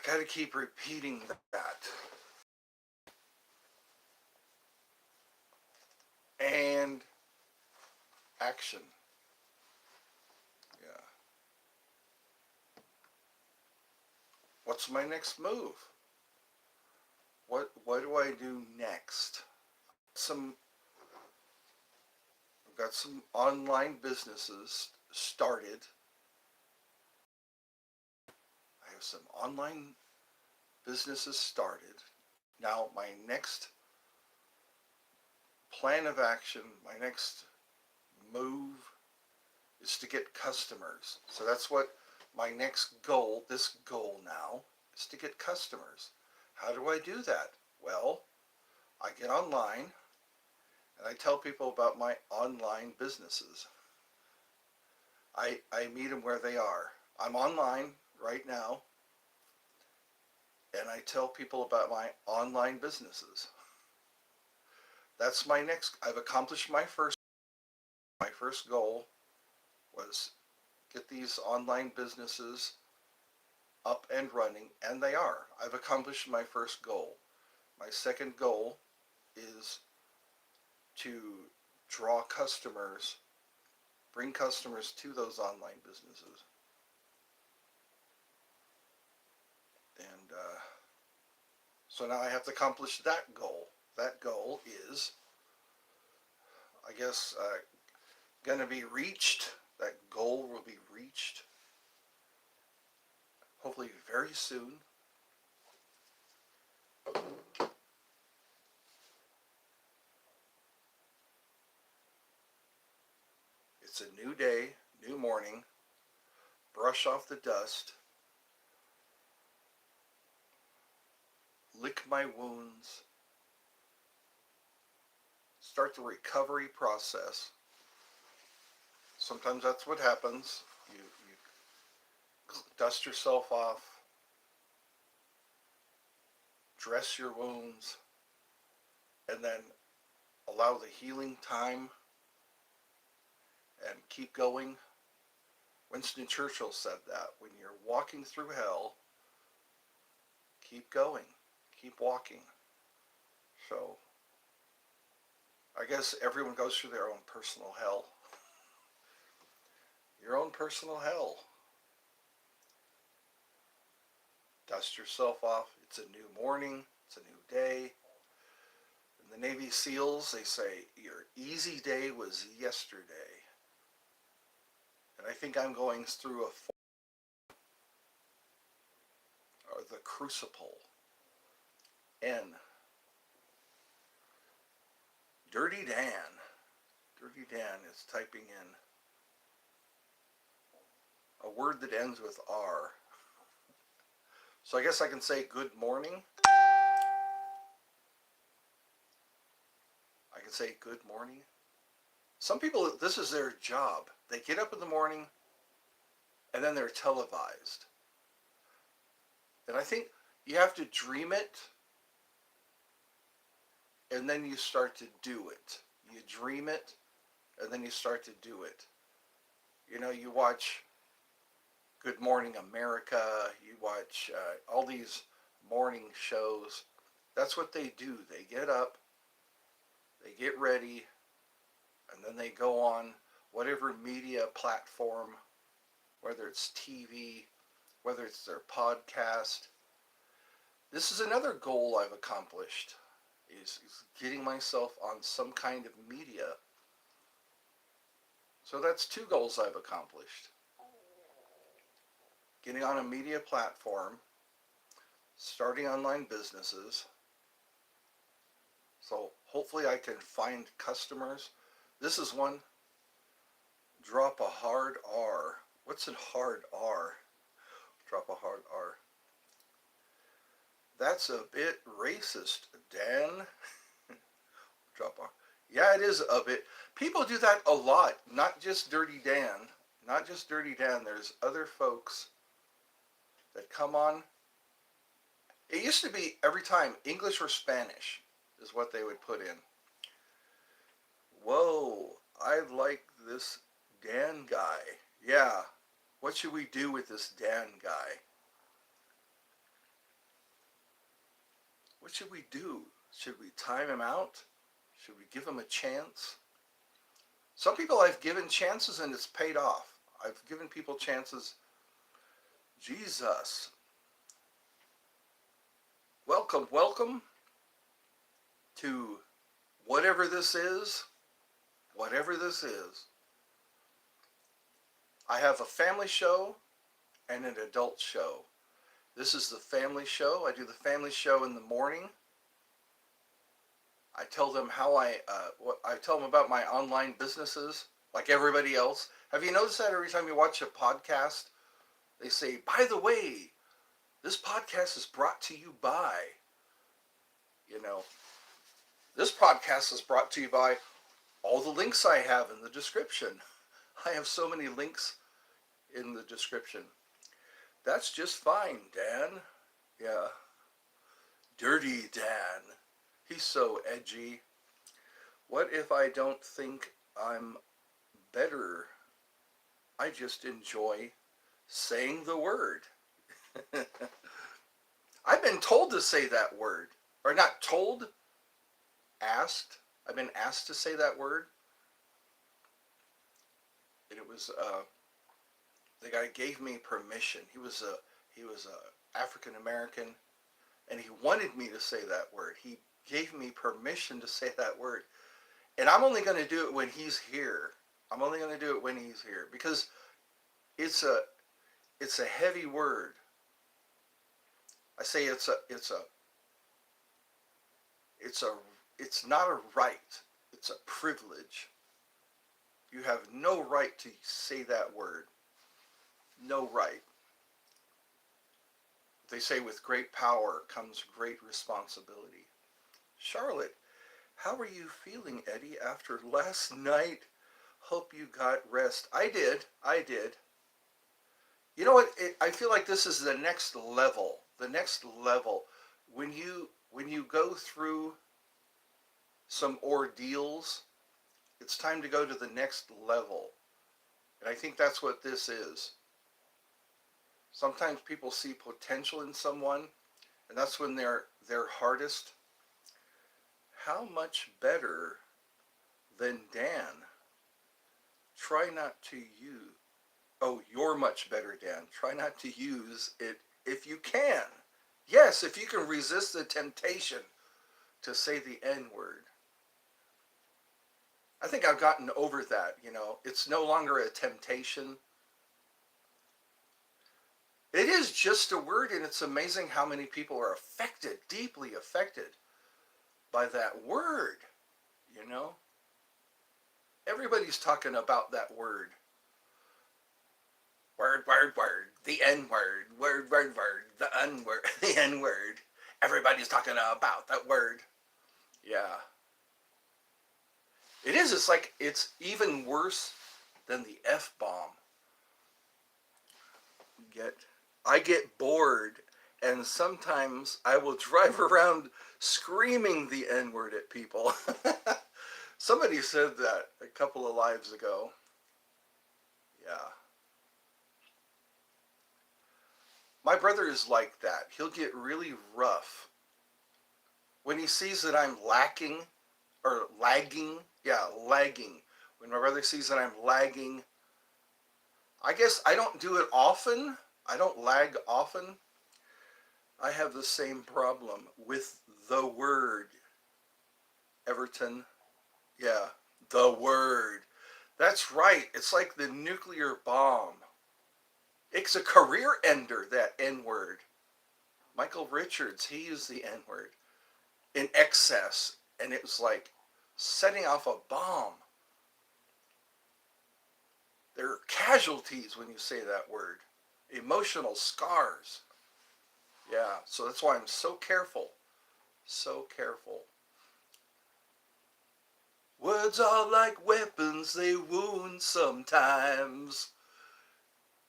got to keep repeating that. And action. Yeah. What's my next move? What do I do next? I've got some online businesses started. I have some online businesses started. Now my next plan of action, my next move is to get customers. So that's what my next goal, this goal now, is to get customers. How do I do that? Well, I get online and I tell people about my online businesses. I meet them where they are. I'm online right now and I tell people about my online businesses. That's my next, I've accomplished my first goal was get these online businesses up and running, and they are. I've accomplished my first goal. My second goal is to draw customers, bring customers to those online businesses. And so now I have to accomplish that goal. That goal is, I guess, going to be reached. That goal will be reached hopefully very soon. It's a new day, new morning. Brush off the dust. Lick my wounds. Start the recovery process. Sometimes that's what happens. You dust yourself off, dress your wounds, and then allow the healing time and keep going. Winston Churchill said that. When you're walking through hell, keep going, keep walking. So I guess everyone goes through their own personal hell. Your own personal hell. Dust yourself off. It's a new morning. It's a new day. In the Navy SEALs, they say, your easy day was yesterday. And I think I'm going through the crucible. N. Dirty Dan. Dirty Dan is typing in a word that ends with R. So I guess I can say good morning. I can say good morning. Some people, this is their job. They get up in the morning and then they're televised. And I think you have to dream it and then you start to do it. You dream it and then you start to do it. You know, you watch Good Morning America, you watch all these morning shows. That's what they do. They get up, they get ready, and then they go on whatever media platform, whether it's TV, whether it's their podcast. This is another goal I've accomplished, is getting myself on some kind of media. So that's two goals I've accomplished. Getting on a media platform, starting online businesses. So hopefully I can find customers. This is one. Drop a hard R. What's a hard R? Drop a hard R. That's a bit racist, Dan. Drop a... Yeah, it is a bit. People do that a lot. Not just Dirty Dan. Not just Dirty Dan. There's other folks that come on. It used to be every time English or Spanish is what they would put in. Whoa, I like this Dan guy. Yeah, what should we do with this Dan guy? What should we do? Should we time him out? Should we give him a chance? Some people I've given chances and it's paid off. I've given people chances. Jesus. Welcome, welcome to whatever this is. Whatever this is. I have a family show and an adult show. This is the family show. I do the family show in the morning. I tell them I tell them about my online businesses, like everybody else. Have you noticed that every time you watch a podcast, they say, by the way, this podcast is brought to you by, this podcast is brought to you by all the links I have in the description. I have so many links in the description. That's just fine, Dan. Yeah. Dirty Dan. He's so edgy. What if I don't think I'm better? I just enjoy saying the word. I've been told to say that word. Or not told, asked. I've been asked to say that word. And it was, the guy gave me permission. He was a African American, and he wanted me to say that word. He gave me permission to say that word. And I'm only going to do it when he's here. I'm only going to do it when he's here because it's a heavy word. I say it's not a right. It's a privilege. You have no right to say that word. No right. They say with great power comes great responsibility. Charlotte, how are you feeling, Eddie, after last night? Hope you got rest. I did. You know what? I feel like this is the next level. The next level. When you go through some ordeals, it's time to go to the next level. And I think that's what this is. Sometimes people see potential in someone, and that's when they're hardest. How much better than Dan? Try not to use. Oh, you're much better, Dan. Try not to use it if you can. Yes, if you can resist the temptation to say the N-word. I think I've gotten over that, It's no longer a temptation. It is just a word, and it's amazing how many people are affected, deeply affected by that word, Everybody's talking about that word. Word, the N-word, word, the N-word, the N-word. Everybody's talking about that word. Yeah. It is, it's even worse than the F-bomb. I get bored, and sometimes I will drive around screaming the N-word at people. Somebody said that a couple of lives ago. Yeah. My brother is like that. He'll get really rough when he sees that I'm lagging. When my brother sees that I'm lagging, I guess I don't do it often. I don't lag often. I have the same problem with the word. Everton. Yeah, the word. That's right. It's like the nuclear bomb. It's a career ender, that N-word. Michael Richards, he used the N-word in excess, and it was like setting off a bomb. There are casualties when you say that word. Emotional scars. Yeah, so that's why I'm so careful. So careful. Words are like weapons, they wound sometimes.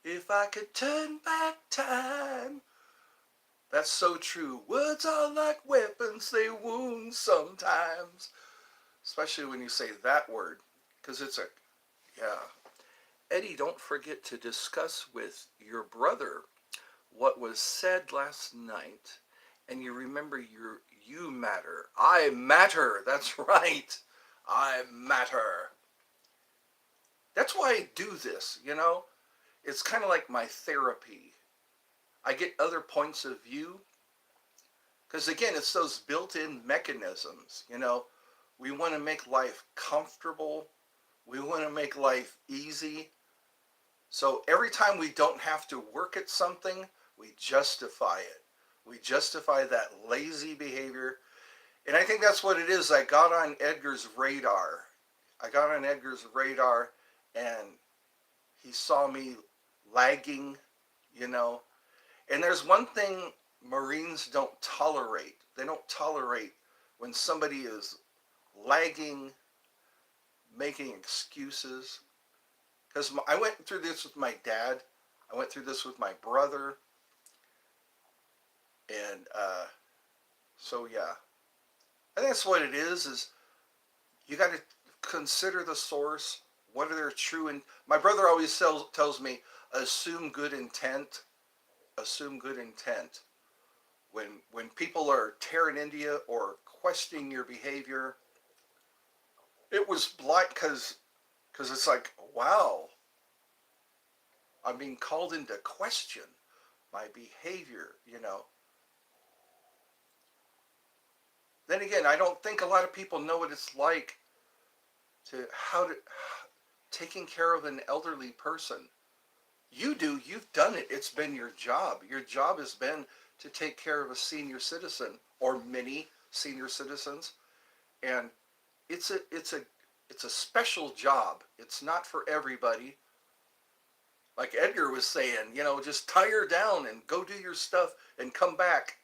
If I could turn back time. That's so true. Words are like weapons, they wound sometimes. Especially when you say that word. Because yeah. Eddie, don't forget to discuss with your brother what was said last night. And you remember You matter. I matter. That's right. I matter. That's why I do this, you know? It's kind of like my therapy. I get other points of view because, again, it's those built-in mechanisms, you know? We want to make life comfortable. We want to make life easy. So every time we don't have to work at something, we justify it. We justify that lazy behavior. And I think that's what it is. I got on Edgar's radar. I got on Edgar's radar and he saw me lagging, you know. And there's one thing Marines don't tolerate. They don't tolerate when somebody is lagging, making excuses. Because I went through this with my dad. I went through this with my brother. And so, yeah. I think that's what it is you got to consider the source. What are their true... And my brother always tells me, assume good intent. Assume good intent. When people are tearing into you or questioning your behavior, it was blind because it's like, wow, I'm being called into question my behavior, you know. Then again, I don't think a lot of people know what it's like to taking care of an elderly person. You do, you've done it. It's been your job. Your job has been to take care of a senior citizen or many senior citizens. And it's a special job. It's not for everybody. Like Edgar was saying, you know, just tie her down and go do your stuff and come back.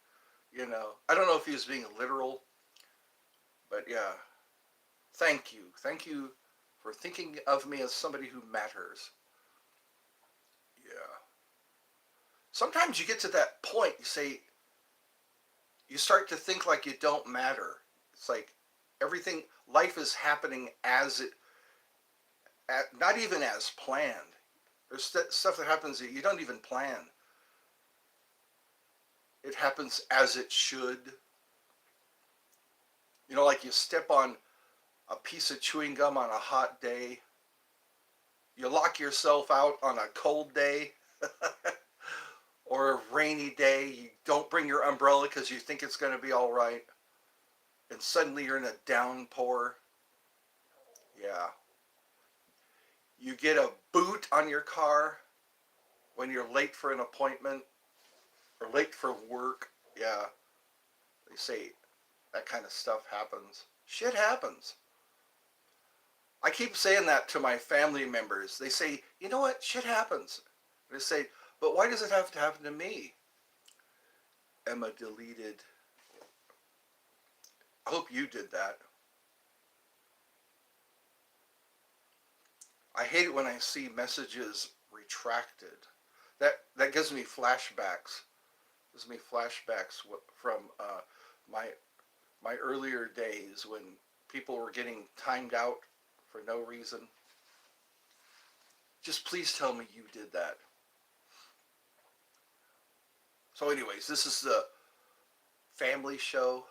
You know, I don't know if he was being literal, but yeah. Thank you. Thank you for thinking of me as somebody who matters. Yeah. Sometimes you get to that point, you start to think like you don't matter. It's like everything, life is happening as it, not even as planned. There's stuff that happens that you don't even plan. It happens as it should. You know, like you step on a piece of chewing gum on a hot day. You lock yourself out on a cold day or a rainy day. You don't bring your umbrella because you think it's going to be all right. And suddenly you're in a downpour. Yeah. You get a boot on your car when you're late for an appointment or late for work. Yeah. They say that kind of stuff happens. Shit happens. I keep saying that to my family members. They say, you know what? Shit happens. They say, but why does it have to happen to me? Emma deleted. I hope you did that. I hate it when I see messages retracted. That gives me flashbacks. Gives me flashbacks from my earlier days when people were getting timed out for no reason. Just please tell me you did that. So anyways, this is the family show.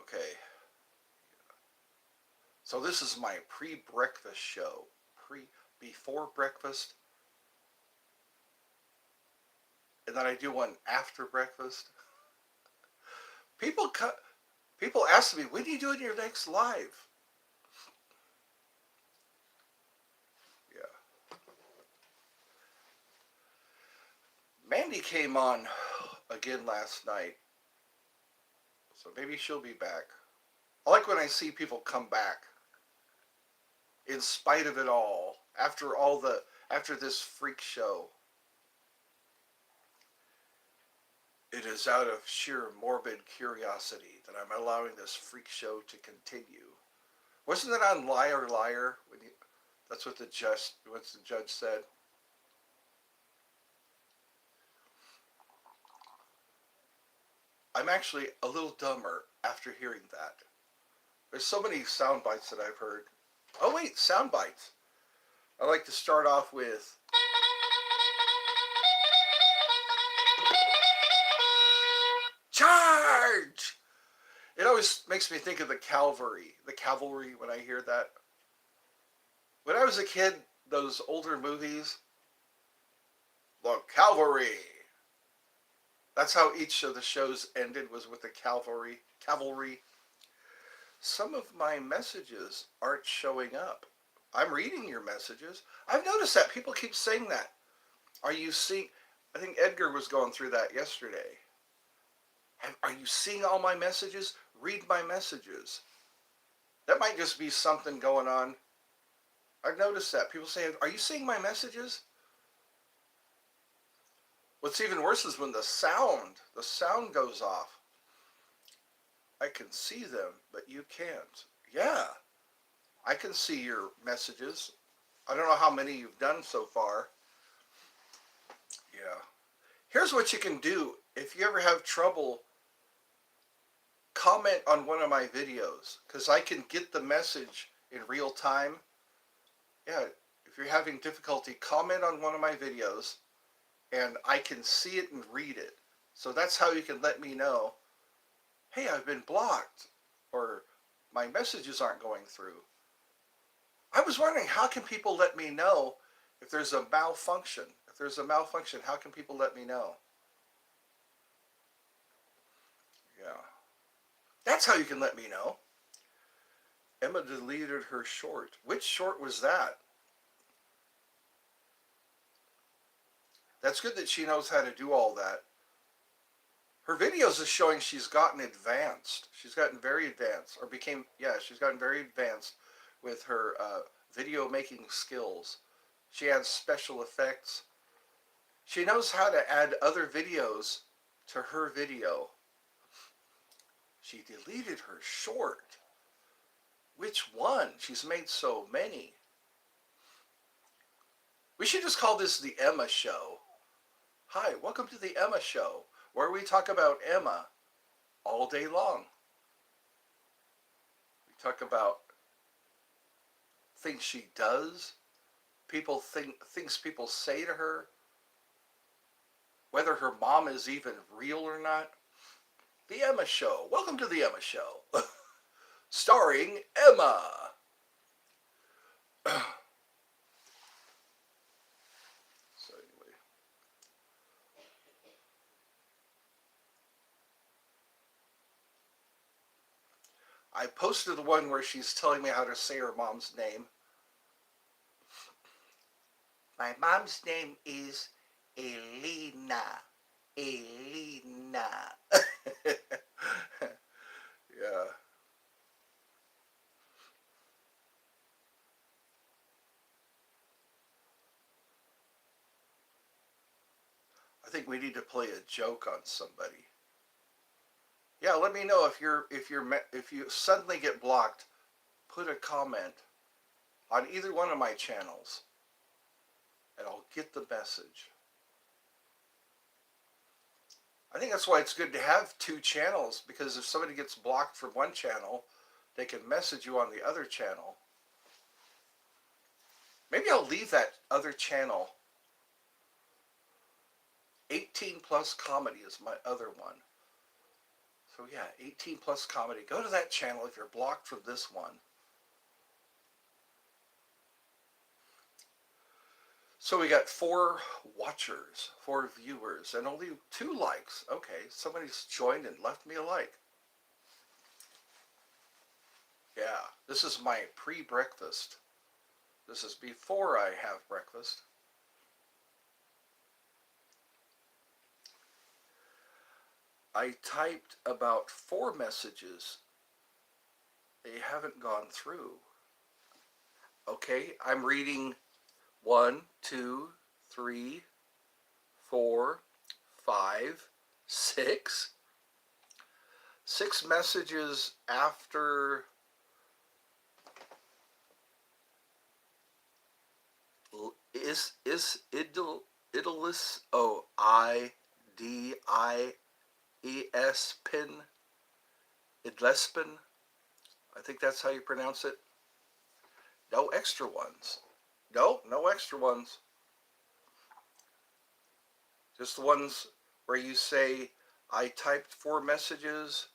Okay. So this is my pre-breakfast show. Before breakfast. And then I do one after breakfast. People people ask me, when are you doing your next live? Yeah. Mandy came on again last night. So maybe she'll be back. I like when I see people come back. In spite of it all. After this freak show. It is out of sheer morbid curiosity that I'm allowing this freak show to continue. Wasn't it on Liar Liar? That's what the judge said. I'm actually a little dumber after hearing that. There's so many sound bites that I've heard. Oh wait, sound bites. I like to start off with charge. It always makes me think of the cavalry. The cavalry when I hear that. When I was a kid, those older movies, the cavalry. That's how each of the shows ended, was with the cavalry. Cavalry. Some of my messages aren't showing up. I'm reading your messages. I've noticed that people keep saying that. Are you seeing? I think Edgar was going through that yesterday. Are you seeing all my messages? Read my messages. That might just be something going on. I've noticed that. People say, are you seeing my messages? What's even worse is when the sound goes off. I can see them, but you can't. Yeah, I can see your messages. I don't know how many you've done so far. Yeah. Here's what you can do. If you ever have trouble, comment on one of my videos, because I can get the message in real time. Yeah, if you're having difficulty, comment on one of my videos, and I can see it and read it. So that's how you can let me know, hey, I've been blocked, or my messages aren't going through. I was wondering, how can people let me know if there's a malfunction? If there's a malfunction, how can people let me know? Yeah. That's how you can let me know. Emma deleted her short. Which short was that? That's good that she knows how to do all that. Her videos is showing she's gotten advanced. She's gotten very advanced, or became, yeah, she's gotten very advanced with her video making skills. She adds special effects. She knows how to add other videos to her video. She deleted her short. Which one? She's made so many. We should just call this the Emma Show. Hi, welcome to the Emma Show, where we talk about Emma all day long. We talk about things she does, things people say to her, whether her mom is even real or not. The Emma Show. Welcome to the Emma Show. Starring Emma. So anyway. I posted the one where she's telling me how to say her mom's name. My mom's name is Elena. Elena. Yeah. I think we need to play a joke on somebody. Yeah, let me know if you suddenly get blocked. Put a comment on either one of my channels, and I'll get the message. I think that's why it's good to have two channels, because if somebody gets blocked from one channel, they can message you on the other channel. Maybe I'll leave that other channel. 18 Plus Comedy is my other one. So yeah, 18 Plus Comedy. Go to that channel if you're blocked from this one. So we got 4 watchers, 4 viewers, and only 2 likes. Okay, somebody's joined and left me a like. Yeah, this is my pre-breakfast. This is before I have breakfast. I typed about 4 messages. They haven't gone through. Okay, I'm reading 1, 2, 3, 4, 5, 6. 6 messages after is Idlis, oh, Idiespin, Idlespin. I think that's how you pronounce it. No extra ones. No, no extra ones. Just the ones where you say, I typed 4 messages.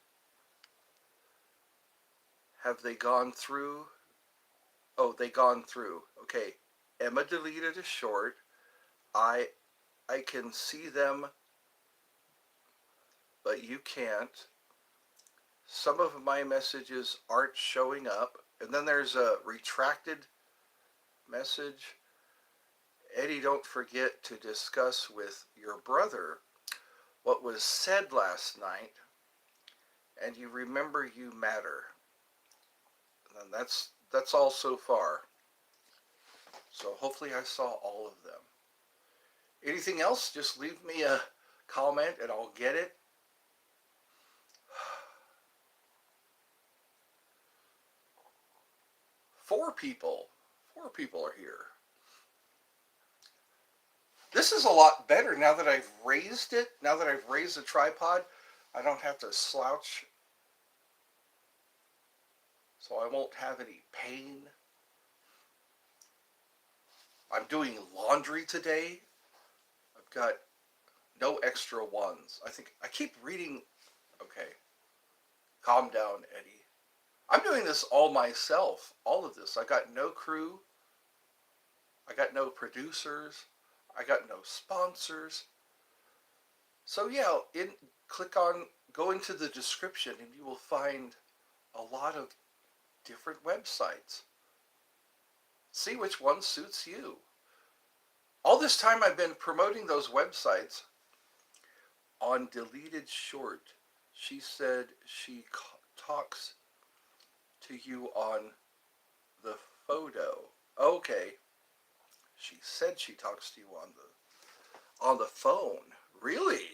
Have they gone through? Oh, they gone through. Okay. Emma deleted a short. I I can see them, but you can't. Some of my messages aren't showing up. And then there's a retracted message. Eddie, don't forget to discuss with your brother what was said last night, and you remember you matter. And that's all so far. So hopefully I saw all of them. Anything else? Just leave me a comment and I'll get it. Four people. 4 people are here. This is a lot better now that I've raised it. Now that I've raised the tripod, I don't have to slouch, so I won't have any pain. I'm doing laundry today. I've got no extra ones. I think I keep reading. Okay, calm down, Eddie. I'm doing this all myself. All of this. I got no crew. I got no producers. I got no sponsors. So yeah, go into the description and you will find a lot of different websites. See which one suits you. All this time I've been promoting those websites on Deleted Short. She said she talks to you on the photo. Okay. She said she talks to you on the phone. Really?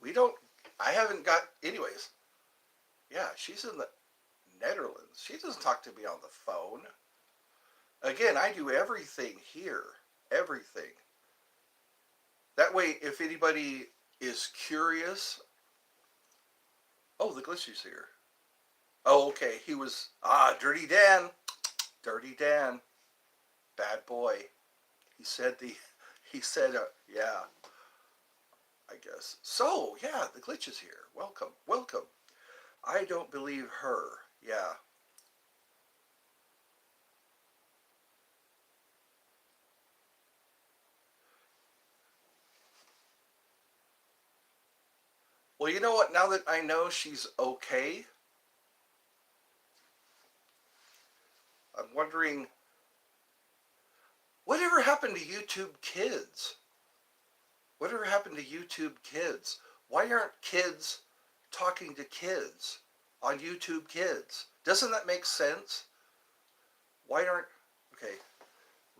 We don't I haven't got anyways. Yeah, she's in the Netherlands. She doesn't talk to me on the phone. Again, I do everything here. Everything. That way, if anybody is curious. Oh, the glitchy's here. Oh, okay. He was, Dirty Dan. Dirty Dan. Bad boy. He said, yeah, I guess. So, yeah, the glitch is here. Welcome. Welcome. I don't believe her. Yeah. Well, you know what? Now that I know she's okay, I'm wondering, whatever happened to YouTube Kids? Whatever happened to YouTube Kids? Why aren't kids talking to kids on YouTube Kids? Doesn't that make sense? Why aren't, okay,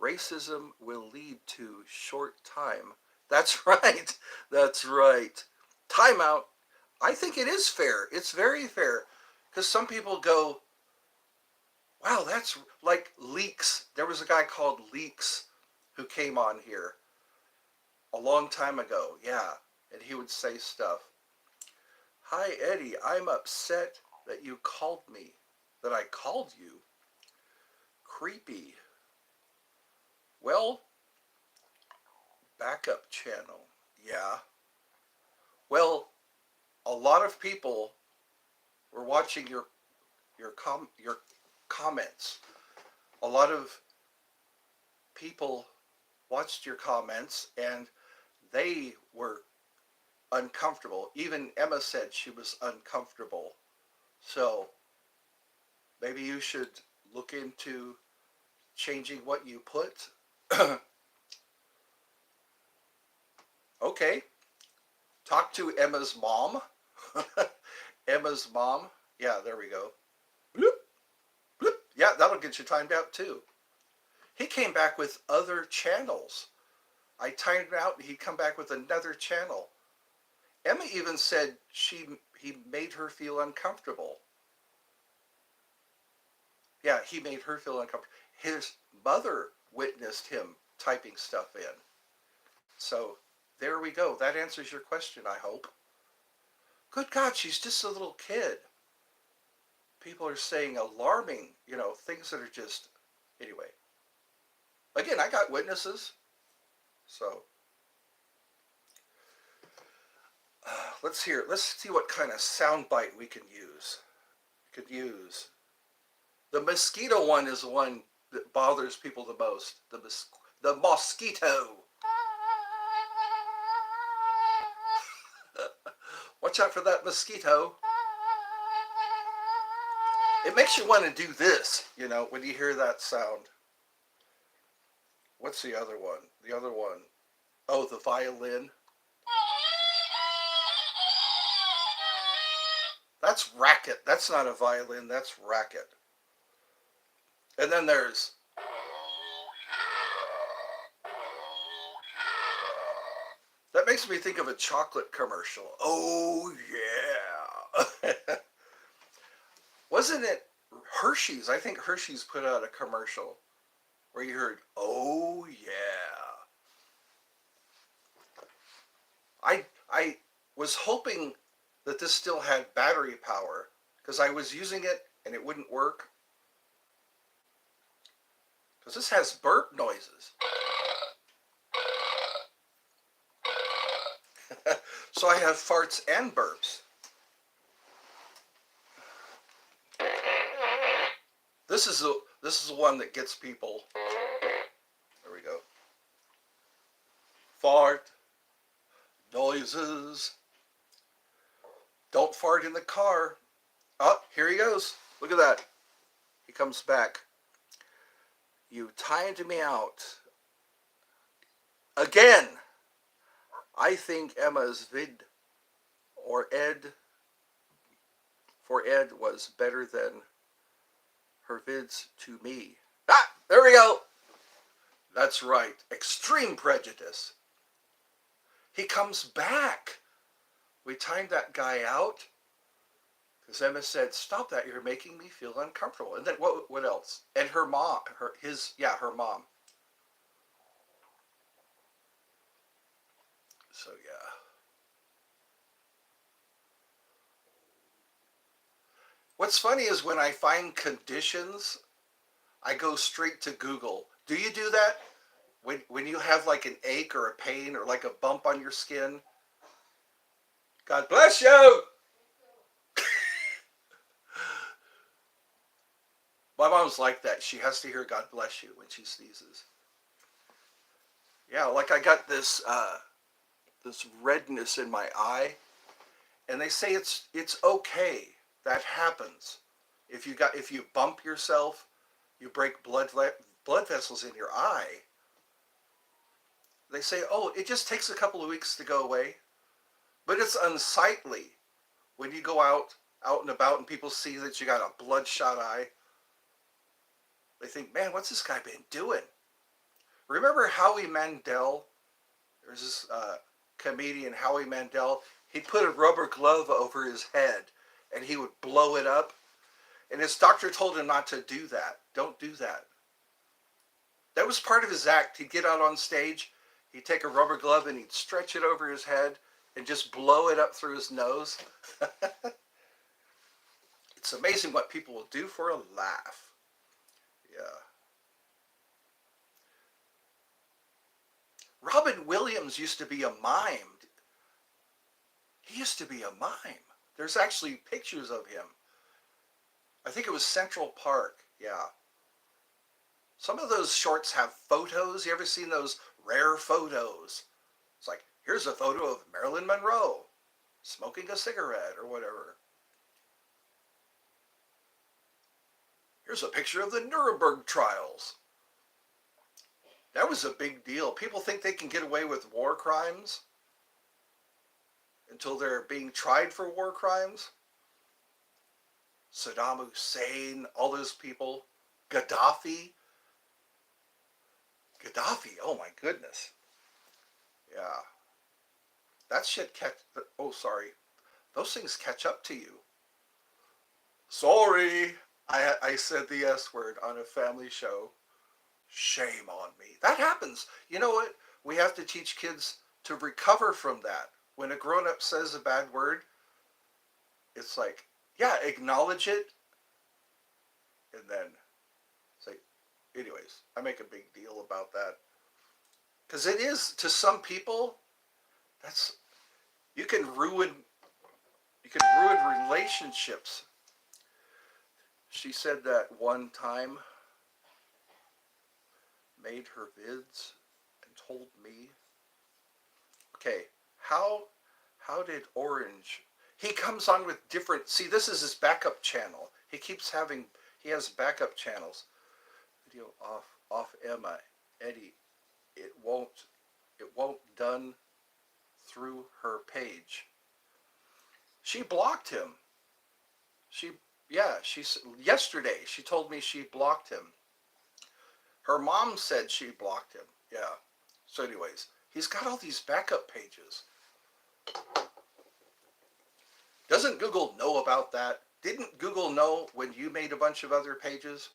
racism will lead to short time. That's right. That's right. Timeout. I think it is fair. It's very fair. Because some people go, wow, that's like Leaks. There was a guy called Leaks who came on here a long time ago. Yeah. And he would say stuff. Hi, Eddie. I'm upset that you called me. That I called you. Creepy. Well, backup channel. Yeah. Well, a lot of people were watching your comments. A lot of people watched your comments and they were uncomfortable. Even Emma said she was uncomfortable. So maybe you should look into changing what you put. Okay. Talk to Emma's mom. Emma's mom. Yeah, there we go. Bloop, bloop. Yeah, that'll get you timed out too. He came back with other channels. I timed out and he'd come back with another channel. Emma even said he made her feel uncomfortable. Yeah, he made her feel uncomfortable. His mother witnessed him typing stuff in. So there we go. That answers your question, I hope. Good God, she's just a little kid. People are saying alarming, things that are just Anyway, again, I got witnesses. So let's hear. Let's see what kind of soundbite we can use. We could use the mosquito one is the one that bothers people the most. The mosquito. Watch out for that mosquito. It makes you want to do this, when you hear that sound. What's the other one? The other one. Oh, the violin. That's racket. That's not a violin. That's racket. And then there's... That makes me think of a chocolate commercial. Oh, yeah. Wasn't it Hershey's? I think Hershey's put out a commercial where you heard, oh, yeah. I was hoping that this still had battery power because I was using it and it wouldn't work. Because this has burp noises. So I have farts and burps. This is the one that gets people. There we go. Fart noises. Don't fart in the car. Oh, here he goes. Look at that. He comes back. You timed me out. Again. I think Emma's vid or Ed for Ed was better than her vids to me. Ah, there we go. That's right. Extreme prejudice. He comes back. We timed that guy out because Emma said, "Stop that! You're making me feel uncomfortable." And then what else? And her mom, her mom. So yeah. What's funny is when I find conditions, I go straight to Google. Do you do that? When you have like an ache or a pain or like a bump on your skin? God bless you! My mom's like that. She has to hear God bless you when she sneezes. Yeah, like I got this redness in my eye, and they say it's okay. That happens. If you bump yourself, you break blood vessels in your eye. They say, oh, it just takes a couple of weeks to go away. But it's unsightly when you go out and about and people see that you got a bloodshot eye. They think, man, what's this guy been doing? Remember Howie Mandel? There's this comedian, Howie Mandel. He'd put a rubber glove over his head and he would blow it up. And his doctor told him not to do that. Don't do that. That was part of his act. He'd get out on stage, he'd take a rubber glove and he'd stretch it over his head and just blow it up through his nose. It's amazing what people will do for a laugh. Yeah. Robin Williams used to be a mime. He used to be a mime. There's actually pictures of him. I think it was Central Park. Yeah. Some of those shorts have photos. You ever seen those rare photos? It's like, here's a photo of Marilyn Monroe smoking a cigarette or whatever. Here's a picture of the Nuremberg trials. That was a big deal. People think they can get away with war crimes until they're being tried for war crimes. Saddam Hussein, all those people. Gaddafi, oh my goodness. Yeah. That shit those things catch up to you. Sorry, I said the S word on a family show. Shame on me. That happens. You know what? We have to teach kids to recover from that. When a grown-up says a bad word, it's like, yeah, acknowledge it, and then say, anyways, I make a big deal about that because it is to some people. That's you can ruin you can ruin relationships. She said that one time, made her vids, and told me, okay, how how did Orange? He comes on with different. See, this is his backup channel. He has backup channels. Video off Emma, Eddie. It won't done through her page. She blocked him. She she yesterday she told me she blocked him. Her mom said she blocked him. Yeah. So anyways, he's got all these backup pages. Doesn't Google know about that? Didn't Google know when you made a bunch of other pages?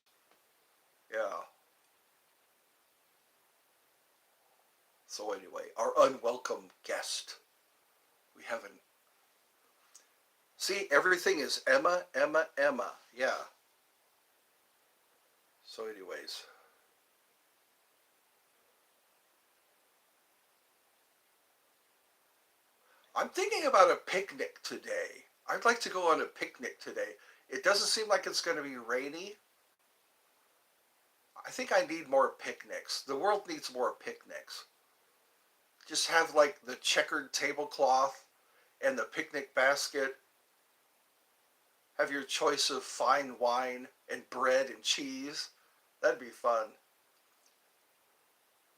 Yeah. So anyway, our unwelcome guest. We haven't. See, everything is Emma, Emma, Emma. Yeah. So anyways. I'm thinking about a picnic today. I'd like to go on a picnic today. It doesn't seem like it's going to be rainy. I think I need more picnics. The world needs more picnics. Just have like the checkered tablecloth and the picnic basket. Have your choice of fine wine and bread and cheese. That'd be fun.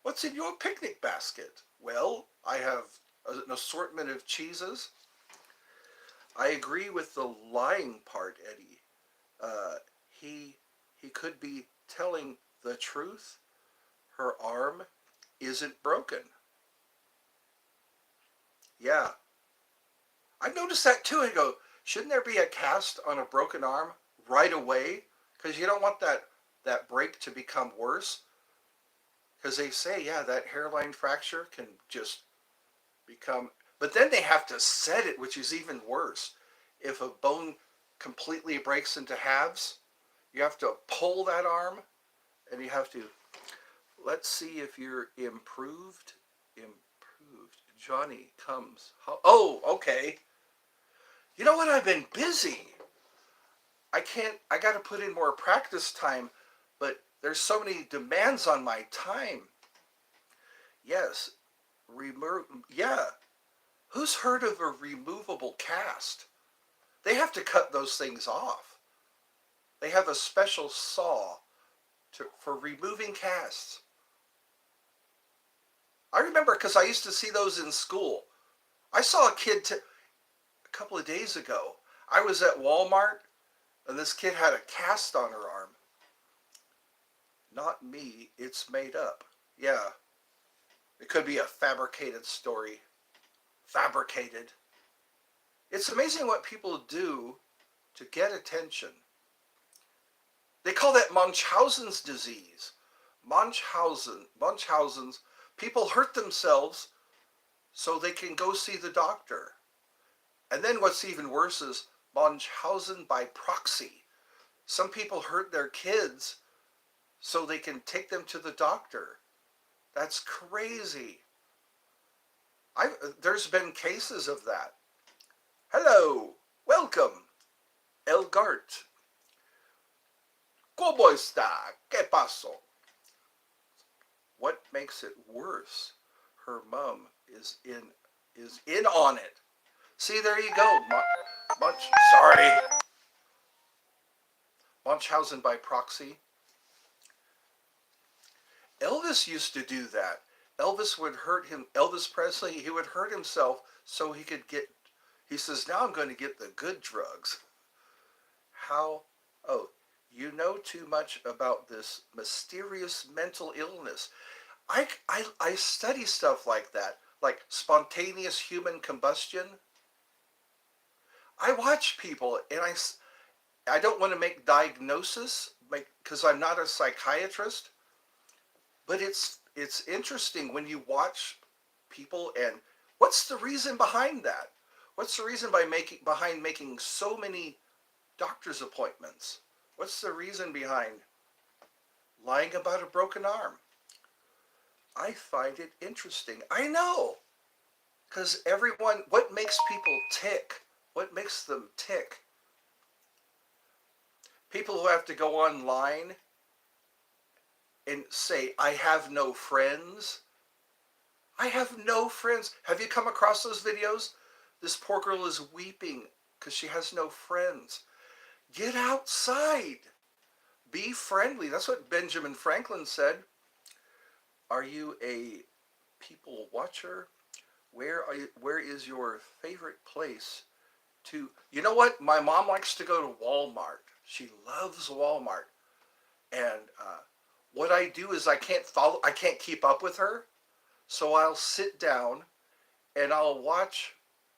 What's in your picnic basket? Well, I have an assortment of cheeses. I agree with the lying part, Eddie. Uh, he he could be telling the truth. Her arm isn't broken. Yeah, I noticed that too. I go, shouldn't there be a cast on a broken arm right away? Because you don't want that break to become worse. Because they say, yeah, that hairline fracture can just become. But then they have to set it, which is even worse. If a bone completely breaks into halves, you have to pull that arm, and you have to. Let's see if you're improved. Improved. Johnny comes. Oh, okay. You know what? I've been busy. I can't. I got to put in more practice time, but there's so many demands on my time. Yes. Remove. Yeah. Who's heard of a removable cast? They have to cut those things off. They have a special saw for removing casts. I remember because I used to see those in school. I saw a kid a couple of days ago. I was at Walmart and this kid had a cast on her arm. Not me, it's made up. Yeah, it could be a fabricated story. Fabricated. It's amazing what people do to get attention. They call that Munchausen's disease. Munchausen's, people hurt themselves so they can go see the doctor. And then what's even worse is Munchausen by proxy. Some people hurt their kids so they can take them to the doctor. That's crazy. There's been cases of that. Hello, welcome, Elgart. ¿Cómo está? ¿Qué pasó? What makes it worse? Her mom is in on it. See, there you go. Sorry. Munchausen by proxy. Elvis used to do that. Elvis Presley, he would hurt himself so he could get, he says, now I'm going to get the good drugs. How, oh, you know too much about this mysterious mental illness. I study stuff like that, like spontaneous human combustion. I watch people and I don't want to make diagnosis because I'm not a psychiatrist, but it's interesting when you watch people and what's the reason behind that? What's the reason behind making so many doctor's appointments? What's the reason behind lying about a broken arm. I find it interesting. I know, because everyone, what makes people tick? What makes them tick? People who have to go online and say, I have no friends. I have no friends. Have you come across those videos? This poor girl is weeping because she has no friends. Get outside. Be friendly. That's what Benjamin Franklin said. Are you a people watcher? Where is your favorite place to, you know what? My mom likes to go to Walmart. She loves Walmart. And what I do is I can't keep up with her. So I'll sit down and I'll watch,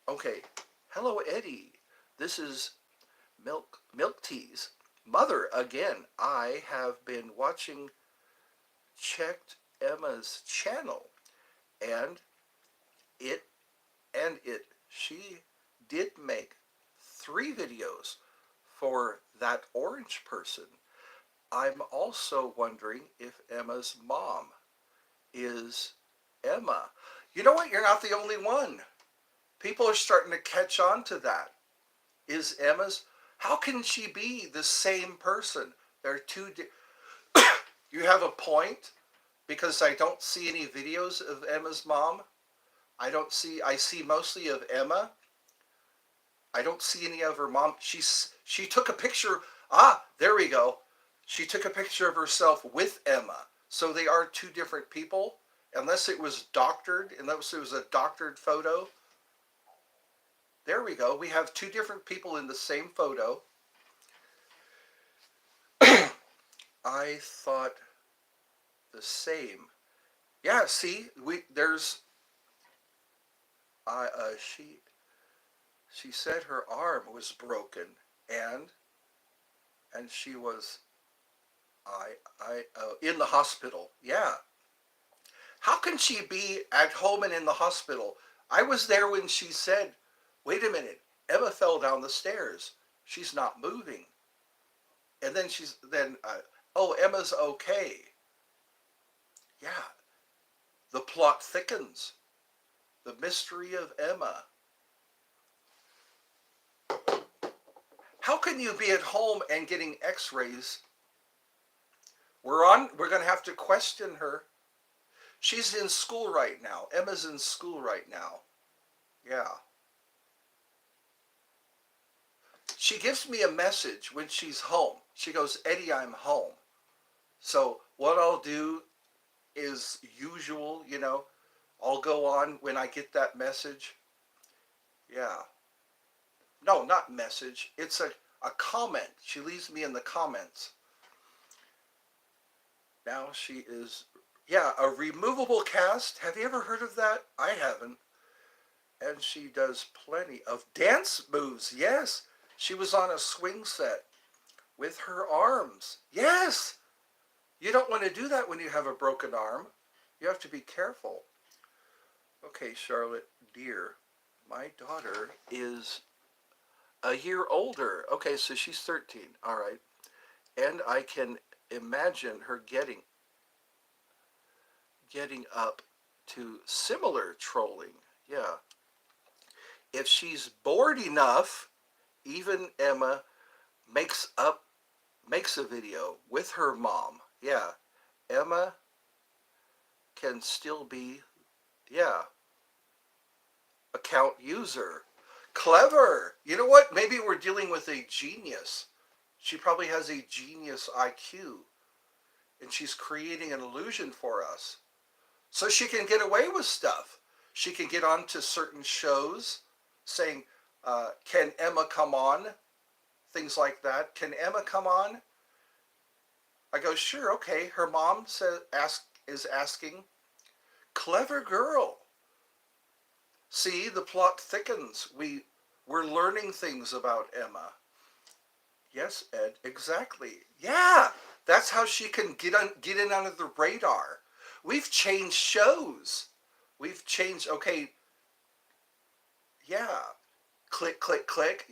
okay, hello Eddie. This is Milk Tea's mother again. I have been checked Emma's channel and it she did make 3 videos for that orange person. I'm also wondering if Emma's mom is Emma. You know what? You're not the only one. People are starting to catch on to that. Is Emma's? How can she be the same person? They're two. You have a point, because I don't see any videos of Emma's mom. I see mostly of Emma. I don't see any of her mom. She took a picture. Ah, there we go. She took a picture of herself with Emma. So they are 2 different people, unless it was doctored, unless it was a doctored photo. There we go. We have 2 different people in the same photo. I thought the same. Yeah, see, she said her arm was broken, and she was in the hospital. Yeah. How can she be at home and in the hospital? I was there when she said, wait a minute, Emma fell down the stairs. She's not moving. And then oh, Emma's okay. Yeah. The plot thickens. The mystery of Emma. How can you be at home and getting x-rays? We're going to have to question her. She's in school right now. Emma's in school right now. Yeah. She gives me a message when she's home. She goes, Eddie, I'm home. So what I'll do is usual, I'll go on when I get that message. Yeah. No, not message. It's a comment. She leaves me in the comments. Now she is, yeah, a removable cast. Have you ever heard of that? I haven't. And she does plenty of dance moves. Yes. She was on a swing set with her arms. Yes. You don't want to do that when you have a broken arm. You have to be careful. Okay, Charlotte, dear, my daughter is a year older. Okay, so she's 13. All right. And I can imagine her getting up to similar trolling. Yeah. If she's bored enough, even Emma makes a video with her mom. Yeah. Emma can still be, yeah, account user. Clever. You know what? Maybe we're dealing with a genius. She probably has a genius IQ, and she's creating an illusion for us. So she can get away with stuff. She can get onto certain shows saying, can Emma come on? Things like that. Can Emma come on? I go, sure, okay. Her mom is asking. Clever girl. See, the plot thickens. We're learning things about Emma. Yes, Ed, exactly. Yeah, that's how she can get in under the radar. We've changed shows. We've changed, okay, yeah. Click, click, click.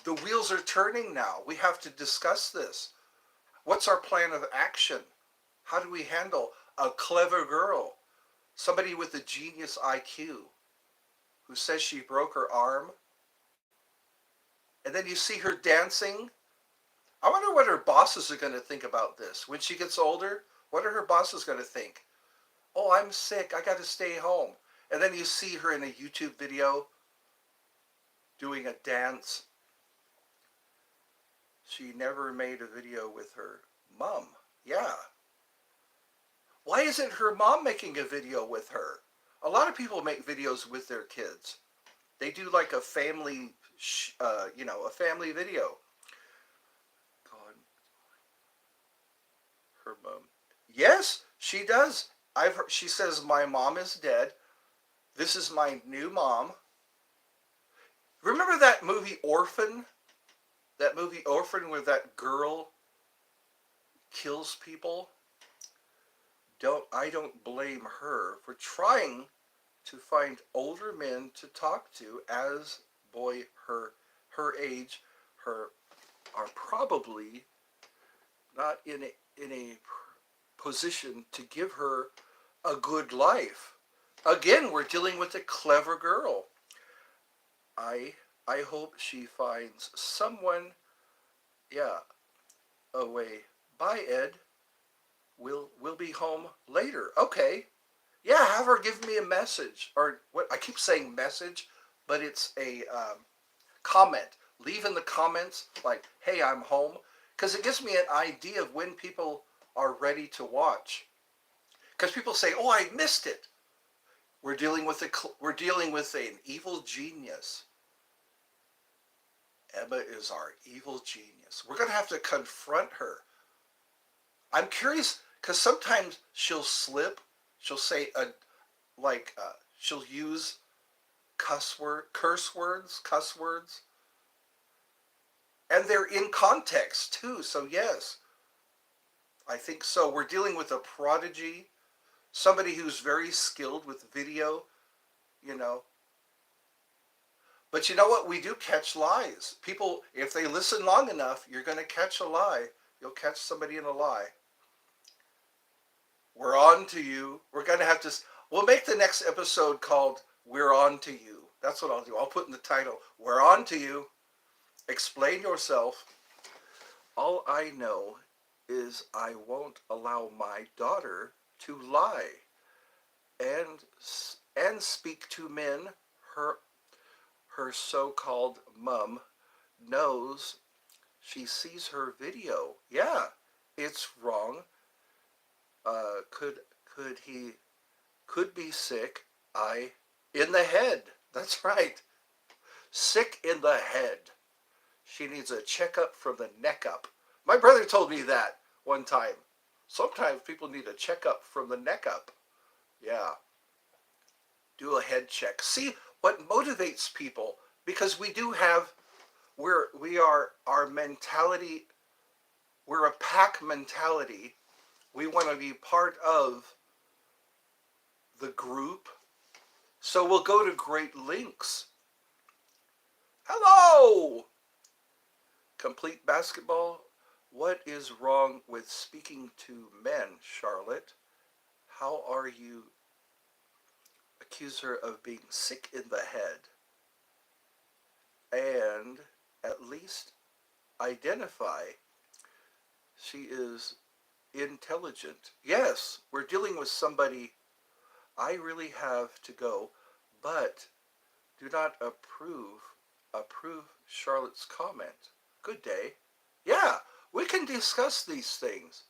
The wheels are turning now. We have to discuss this. What's our plan of action? How do we handle a clever girl, somebody with a genius IQ who says she broke her arm, and then you see her dancing? I wonder what her bosses are going to think about this. When she gets older, what are her bosses going to think? Oh, I'm sick. I got to stay home. And then you see her in a YouTube video doing a dance. She never made a video with her mom. Yeah. Why isn't her mom making a video with her? A lot of people make videos with their kids. They do like a family, a family video. God, her mom. Yes, she does. She says my mom is dead. This is my new mom. Remember that movie Orphan? That movie Orphan where that girl kills people? I don't blame her for trying to find older men to talk to as her age her are probably not in a position to give her a good life. Again, we're dealing with a clever girl. I I hope she finds someone. Yeah, away. Bye, Ed. We'll be home later. Okay. Yeah, have her give me a message, or what I keep saying message, but it's a comment. Leave in the comments like, "Hey, I'm home," because it gives me an idea of when people are ready to watch. Because people say, "Oh, I missed it." We're dealing with an evil genius. Emma is our evil genius. We're gonna have to confront her. I'm curious because sometimes she'll slip. She'll say she'll use curse words, and they're in context too. So yes, I think so. We're dealing with a prodigy, somebody who's very skilled with video, you know. But you know what? We do catch lies. People, if they listen long enough, you're going to catch a lie. You'll catch somebody in a lie. We're on to you. We're going to have to. We'll make the next episode called "We're on to you." That's what I'll do. I'll put in the title. We're on to you. Explain yourself. All I know is I won't allow my daughter to lie and and speak to men. Her her so-called mom knows. She sees her video. Yeah, it's wrong. Uh, could could he could be sick? I in the head. That's right. Sick in the head. She needs a checkup from the neck up. My brother told me that one time. Sometimes people need a checkup from the neck up. Yeah. Do a head check. See what motivates people, because we do have we are our mentality. We're a pack mentality. We want to be part of the group. So we'll go to great lengths. Hello! Complete basketball. What is wrong with speaking to men, Charlotte? How are you? Accuse her of being sick in the head. And at least identify she is intelligent. Yes, we're dealing with somebody. I really have to go, but do not approve Charlotte's comment. Good day. Yeah, we can discuss these things.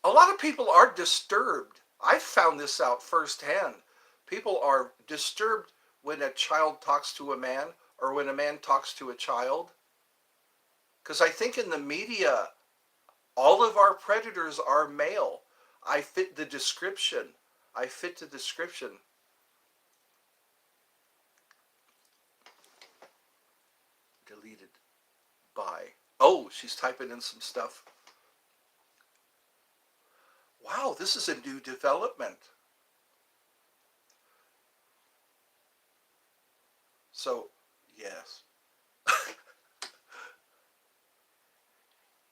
A lot of people are disturbed. I found this out firsthand. People are disturbed when a child talks to a man or when a man talks to a child. Because I think in the media, all of our predators are male. I fit the description. I fit the description. Deleted by. Oh, she's typing in some stuff. Wow, this is a new development. So, yes.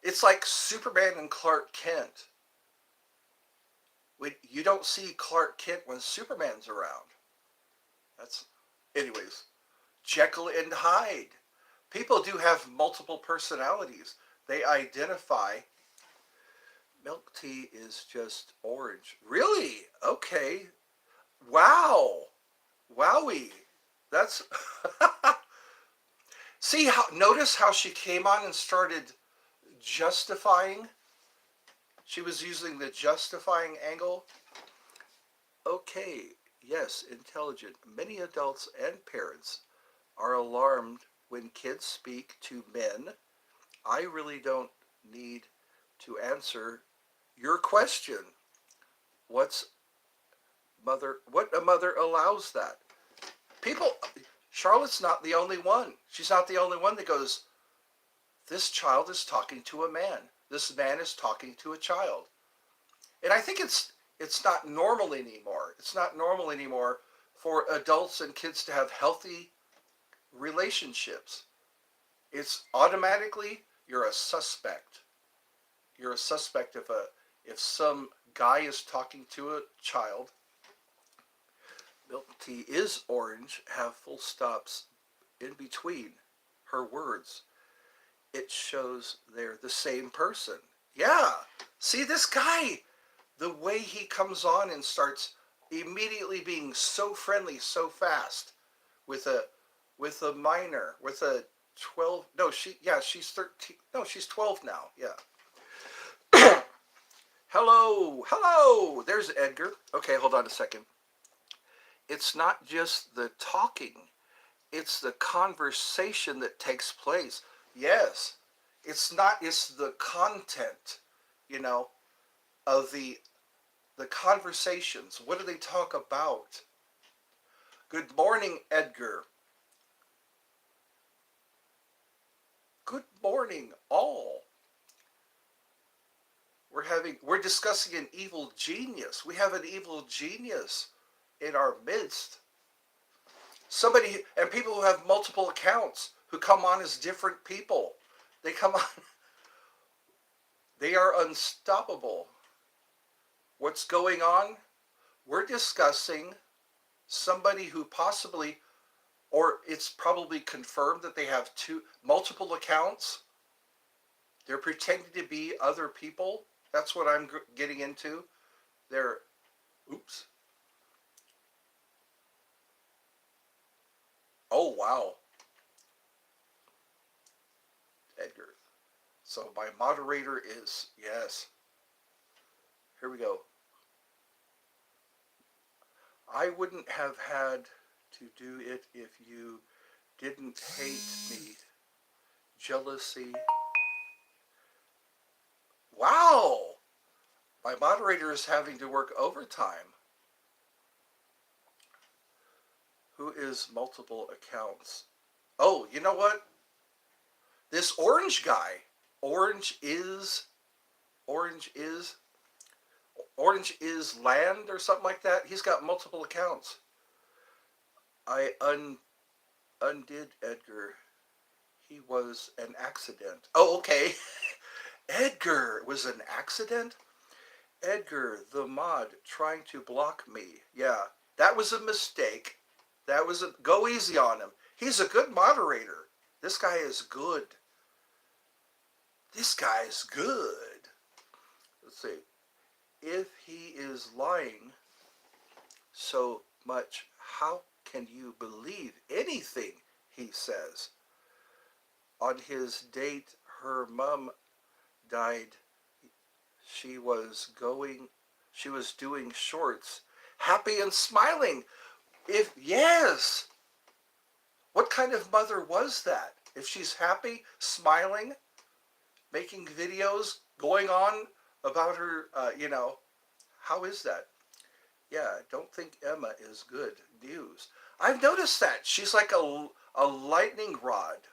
It's like Superman and Clark Kent. You don't see Clark Kent when Superman's around. That's, anyways, Jekyll and Hyde. People do have multiple personalities. They identify. Milk tea is just orange. Really? Okay. Wow. Wowie. That's see how notice how she came on and started justifying. She was using the justifying angle. Okay, yes, intelligent. Many adults and parents are alarmed when kids speak to men. I really don't need to answer your question. What's what a mother allows that? People, Charlotte's not the only one. She's not the only one that goes, this child is talking to a man. This man is talking to a child. And I think it's not normal anymore. It's not normal anymore for adults and kids to have healthy relationships. It's automatically you're a suspect. You're a suspect if some guy is talking to a child. Milk tea is orange, have full stops in between her words. It shows they're the same person. Yeah. See this guy, the way he comes on and starts immediately being so friendly so fast with a minor, with a 12, no, she's 13, no, she's 12 now. Yeah. Hello, there's Edgar. Okay, hold on a second. It's not just the talking, it's the conversation that takes place. Yes, it's the content, you know, of the conversations. What do they talk about? Good morning, Edgar. Good morning, all. We're discussing an evil genius. We have an evil genius in our midst. Somebody, and people who have multiple accounts who come on as different people. They come on, they are unstoppable. What's going on? We're discussing somebody who possibly, or it's probably confirmed that they have multiple accounts. They're pretending to be other people. That's what I'm getting into. Oops. Oh, wow. Edgar. So my moderator is, yes. Here we go. I wouldn't have had to do it if you didn't hate me. Jealousy. Wow! My moderator is having to work overtime. Who is multiple accounts? Oh, you know what? This orange guy. Orange is land or something like that. He's got multiple accounts. I undid Edgar. He was an accident. Oh, okay. Edgar was an accident? Edgar, the mod, trying to block me. Yeah, that was a mistake. Go easy on him. He's a good moderator. This guy is good. This guy is good. Let's see. If he is lying so much, how can you believe anything he says? On his date, her mom died. She was doing shorts, happy and smiling. Yes. What kind of mother was that? If she's happy, smiling, making videos, going on about her, how is that? Yeah, I don't think Emma is good news. I've noticed that. She's like a lightning rod.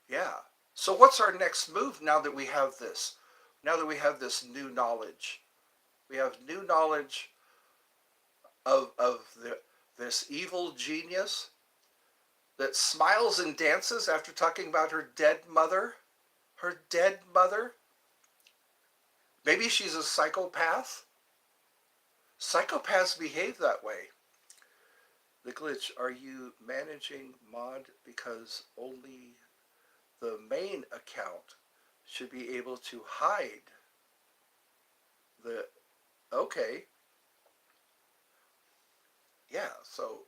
Yeah. So what's our next move now that we have this? Now that we have this new knowledge. We have new knowledge of this evil genius. that smiles and dances after talking about her dead mother. Her dead mother. Maybe she's a psychopath. Psychopaths behave that way. The glitch, are you managing mod because only the main account should be able to hide the, okay, yeah, so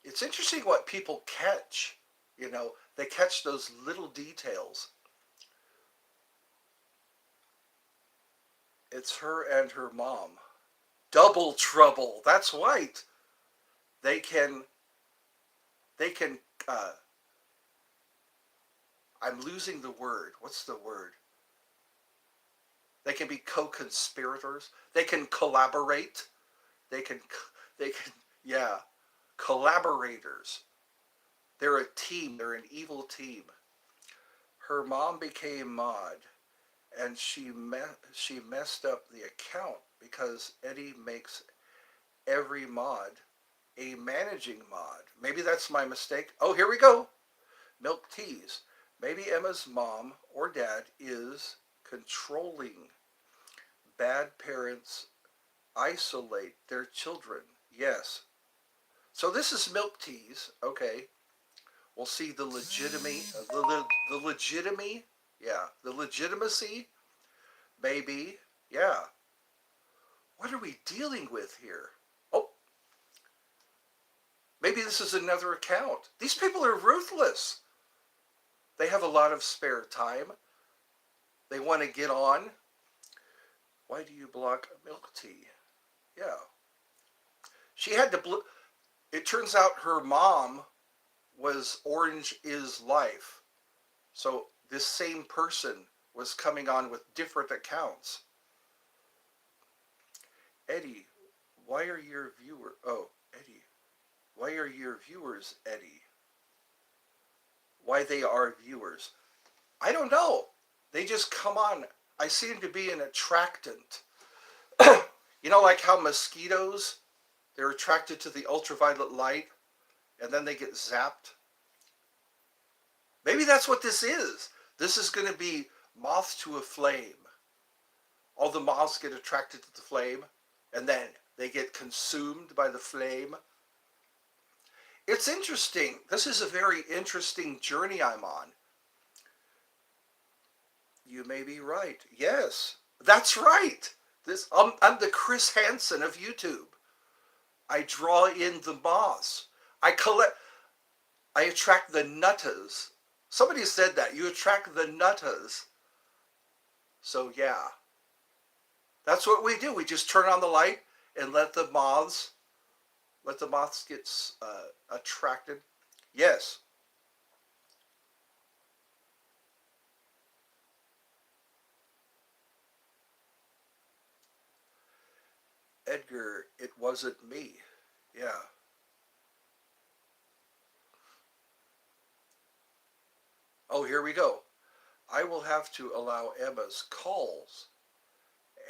it's interesting what people catch, they catch those little details. It's her and her mom. Double trouble, that's right. They can, they can, uh, I'm losing the word. What's the word? They can be co-conspirators. They can collaborate. They can, they can, yeah, collaborators. They're a team. They're an evil team. Her mom became mod, and she messed up the account because Eddie makes every mod a managing mod. Maybe that's my mistake. Oh, here we go. Milk teas. Maybe Emma's mom or dad is controlling. Bad parents isolate their children. Yes. So this is milk teas. Okay. We'll see the legitimacy. Yeah. The legitimacy. Maybe. Yeah. What are we dealing with here? Oh. Maybe this is another account. These people are ruthless. They have a lot of spare time. They want to get on. Why do you block milk tea? Yeah. She had to. It turns out her mom was Orange is Life. So this same person was coming on with different accounts. Eddie, why are your viewers... Oh, Eddie. Why are your viewers, Eddie? Why they are viewers? I don't know. They just come on. I seem to be an attractant. Like how mosquitoes, they're attracted to the ultraviolet light and then they get zapped. Maybe that's what this is. This is going to be moth to a flame. All the moths get attracted to the flame and then they get consumed by the flame. It's interesting. This is a very interesting journey I'm on. You may be right. Yes, that's right. I'm the Chris Hansen of YouTube. I draw in the moths. I attract the nuttas. Somebody said that. You attract the nuttas. So yeah. That's what we do. We just turn on the light and let the moths get attracted. Yes. Edgar, it wasn't me. Yeah. Oh, here we go. I will have to allow Emma's calls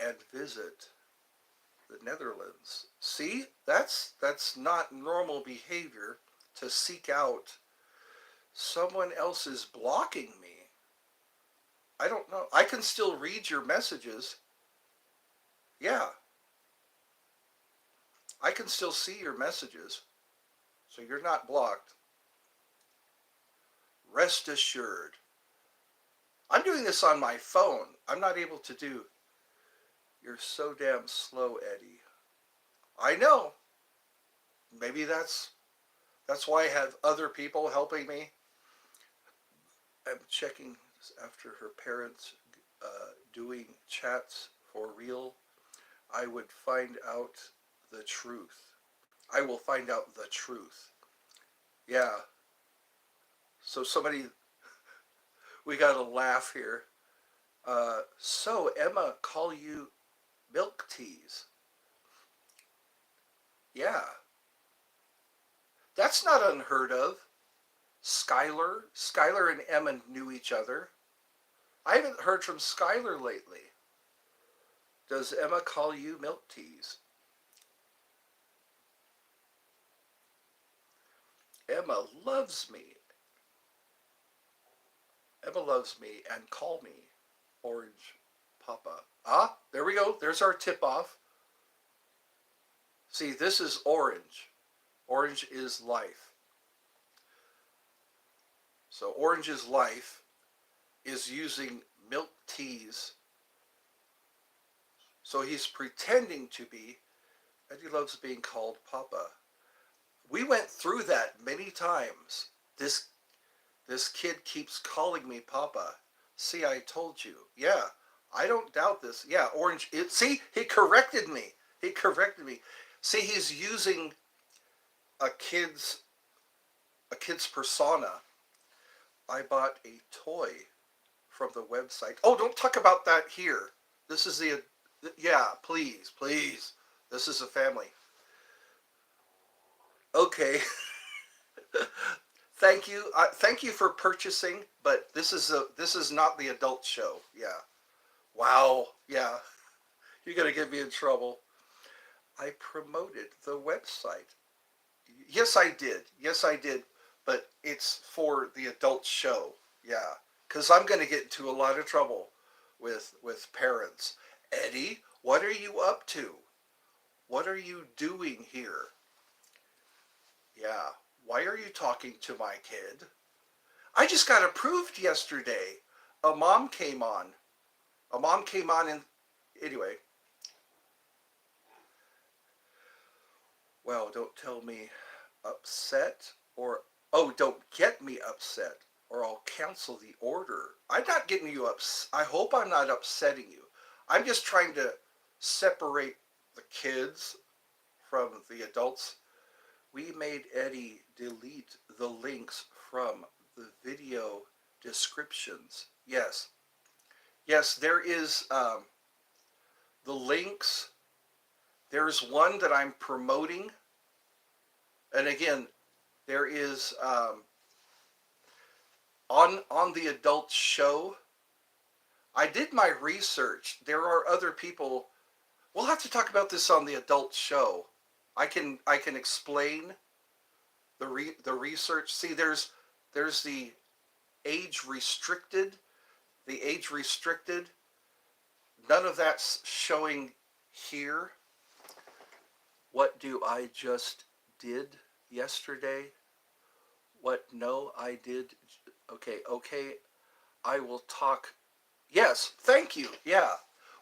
and visit the Netherlands. See, that's not normal behavior to seek out someone else is blocking me. I don't know. I can still read your messages. Yeah. I can still see your messages. So you're not blocked. Rest assured. I'm doing this on my phone. I'm not able to do. You're so damn slow, Eddie. I know. Maybe that's why I have other people helping me. I'm checking after her parents doing chats for real. I would find out the truth. I will find out the truth. Yeah. So we got to laugh here. So Emma, call you milk teas. Yeah. That's not unheard of. Skylar and Emma knew each other. I haven't heard from Skylar lately. Does Emma call you milk teas? Emma loves me. Emma loves me and call me Orange Papa. Ah, there we go. There's our tip off. See, this is orange. Orange is life. So Orange is life is using milk teas. So he's pretending to be, and he loves being called Papa. We went through that many times. This kid keeps calling me Papa. See, I told you. Yeah, I don't doubt this. Yeah, Orange. See, he corrected me. He corrected me. See, he's using a kid's a kid's persona. I bought a toy from the website. Oh, don't talk about that here. This is the yeah, please, please. This is a family. Okay. Thank you for purchasing, but this is not the adult show. Yeah. Wow. Yeah. You're gonna get me in trouble. I promoted the website. Yes, I did. Yes, I did. But it's for the adult show. Yeah. Because I'm gonna get into a lot of trouble with parents. Eddie, what are you up to? What are you doing here? Yeah. Why are you talking to my kid? I just got approved yesterday. A mom came on. A mom came on and anyway. Well, don't tell me upset or oh, don't get me upset or I'll cancel the order. I'm not getting you upset. I hope I'm not upsetting you. I'm just trying to separate the kids from the adults. We made Eddie delete the links from the video descriptions. Yes. Yes, there is the links. There's one that I'm promoting. And again, there is on the adult show. I did my research. There are other people. We'll have to talk about this on the adult show. I can explain the research. See, there's age restricted, the age restricted. None of that's showing here. What do I just did yesterday? What no, I did. Okay, okay. I will talk. Yes, thank you. Yeah.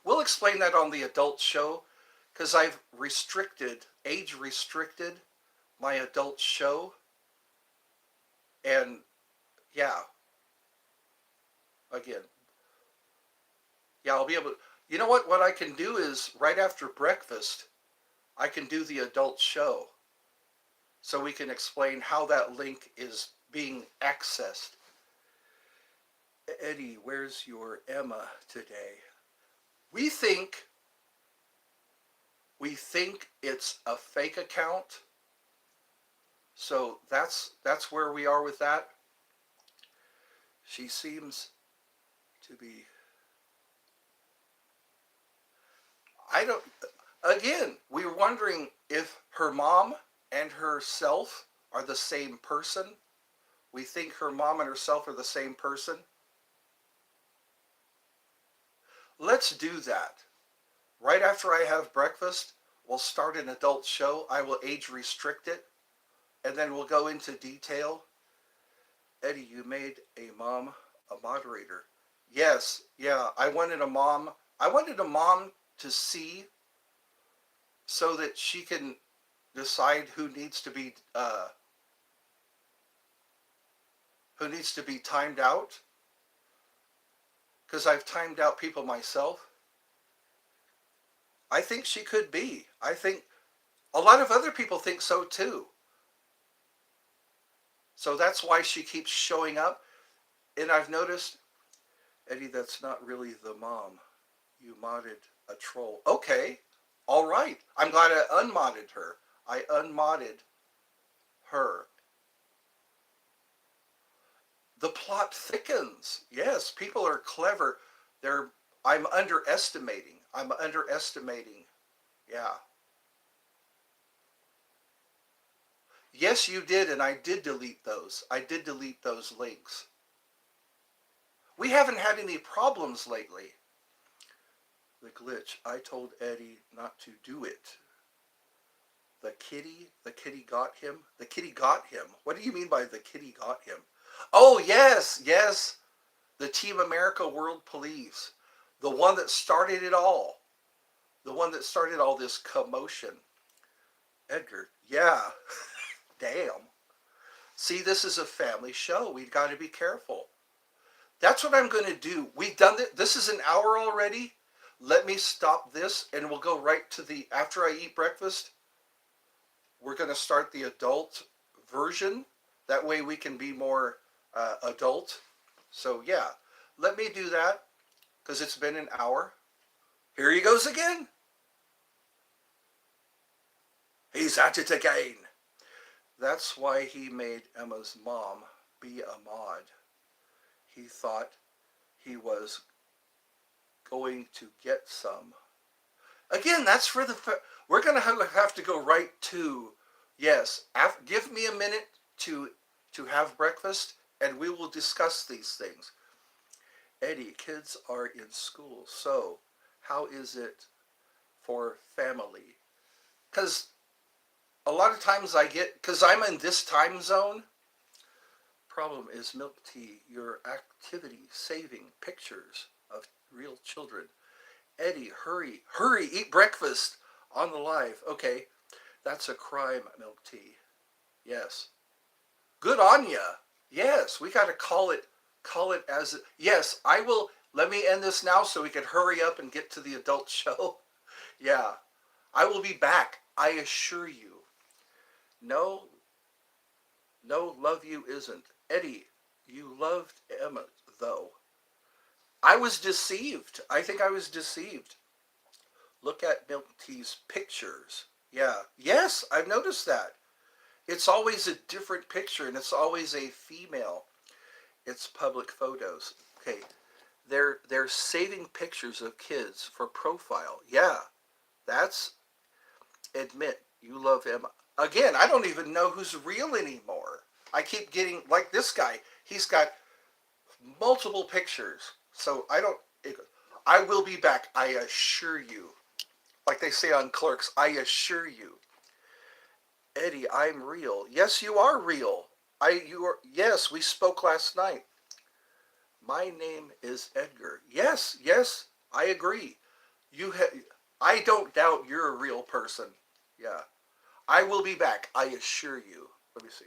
We'll explain that on the adult show because I've age restricted my adult show. And yeah, again, yeah, I'll be able to. You know what? What I can do is right after breakfast, I can do the adult show. So we can explain how that link is being accessed. Eddie, where's your Emma today? We think we think it's a fake account. So that's where we are with that. She seems to be I don't again, we were wondering if her mom and herself are the same person. We think her mom and herself are the same person. Let's do that. Right after I have breakfast, we'll start an adult show. I will age restrict it, and then we'll go into detail. Eddie, you made a mom a moderator. Yes, yeah, I wanted a mom to see so that she can decide who needs to be timed out because I've timed out people myself. I think she could be. I think a lot of other people think so too. So that's why she keeps showing up. And I've noticed, Eddie, that's not really the mom. You modded a troll. Okay, all right. I'm glad I unmodded her. I unmodded her. The plot thickens. Yes, people are clever. They're I'm underestimating. I'm underestimating. Yeah. Yes, you did, and I did delete those. I did delete those links. We haven't had any problems lately. The glitch. I told Eddie not to do it. The kitty got him. The kitty got him. What do you mean by the kitty got him? Oh, yes, yes. The Team America World Police. The one that started it all. The one that started all this commotion. Edgar. Yeah. Damn. See, this is a family show. We've got to be careful. That's what I'm going to do. We've done it. This is an hour already. Let me stop this and we'll go right to the, after I eat breakfast, we're going to start the adult version. That way we can be more adult. So yeah, let me do that because it's been an hour. Here he goes again. He's at it again. That's why he made Emma's mom be a mod. He thought he was going to get some. Again, that's for the... We're going to have to go right to... Yes, give me a minute to have breakfast, and we will discuss these things. Eddie, kids are in school, so how is it for family? Because a lot of times I get... Because I'm in this time zone. Problem is, milk tea, your activity saving pictures of real children. Eddie, hurry, hurry, eat breakfast on the live. Okay, that's a crime, milk tea. Yes. Good on ya. Yes, we got to call it as, yes, I will, let me end this now so we can hurry up and get to the adult show. Yeah, I will be back, I assure you. No, love you isn't. Eddie, you loved Emma, though. I was deceived. I think I was deceived. Look at Milk Tea's pictures. Yeah. Yes, I've noticed that. It's always a different picture, and it's always a female. It's public photos. Okay. They're saving pictures of kids for profile. Yeah. That's, admit, you love Emma. Again, I don't even know who's real anymore. I keep getting, like this guy, he's got multiple pictures. So I will be back, I assure you. Like they say on Clerks, I assure you. Eddie, I'm real. Yes, you are real. Yes, we spoke last night. My name is Edgar. Yes, I agree. I don't doubt you're a real person. Yeah. I will be back, I assure you. Let me see.